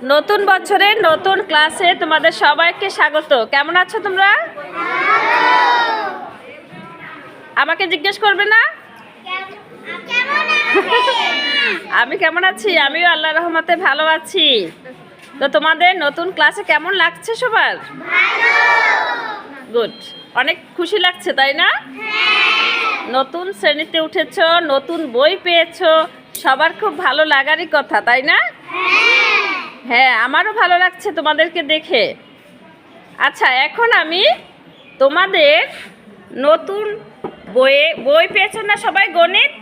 নতুন বছরের নতুন ক্লাসে তোমাদের সবাইকে স্বাগত। কেমন আছো তোমরা? আমাকে জিজ্ঞেস করবে না আমি কেমন আছি? আমিও আল্লাহর রহমতে ভালো আছি। তো তোমাদের নতুন ক্লাসে কেমন লাগছে সবার? গুড, অনেক খুশি লাগছে তাই না? নতুন শ্রেণীতে উঠেছো, নতুন বই পেয়েছো, সবার খুব ভালো লাগারই কথা তাই না? হ্যাঁ, আমারও ভালো লাগছে তোমাদেরকে দেখে। আচ্ছা, এখন আমি তোমাদের নতুন বই পেয়েছো না সবাই, গণিত?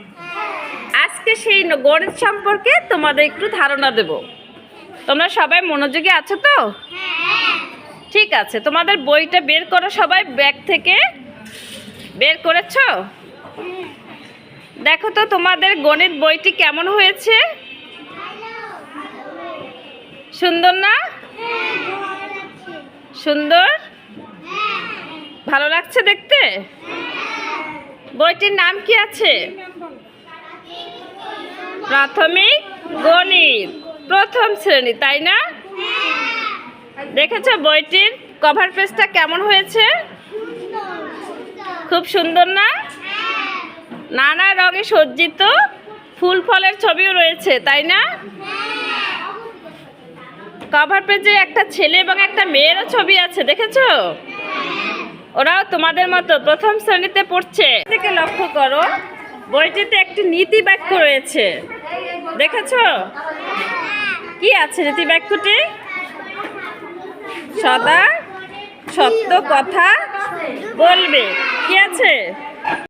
আজকে সেই গণিত সম্পর্কে তোমাদের একটু ধারণা দেব। তোমরা সবাই মনোযোগী আছো তো? ঠিক আছে, তোমাদের বইটা বের করো, সবাই ব্যাগ থেকে বের করেছো? দেখো তো তোমাদের গণিত বইটি কেমন হয়েছে? সুন্দর না? সুন্দর, ভালো লাগছে দেখতে। বইটির নাম কি আছে? প্রাথমিক গণিত প্রথম শ্রেণী, তাই না? দেখেছো বইটির কভার পেজটা কেমন হয়েছে? খুব সুন্দর না? নানা রঙে সজ্জিত ফুল ফলের ছবিও রয়েছে, তাই না? কভার পেজে একটা ছেলে এবং একটা মেয়েরও ছবি আছে, দেখেছো? ওরাও তোমাদের মতো প্রথম শ্রেণীতে পড়ছে। থেকে লক্ষ্য করো, বইটিতে একটি নীতি বাক্য রয়েছে, দেখেছো? কি আছে নীতি বাক্যটি? সদা সত্য কথা বলবে। কি আছে?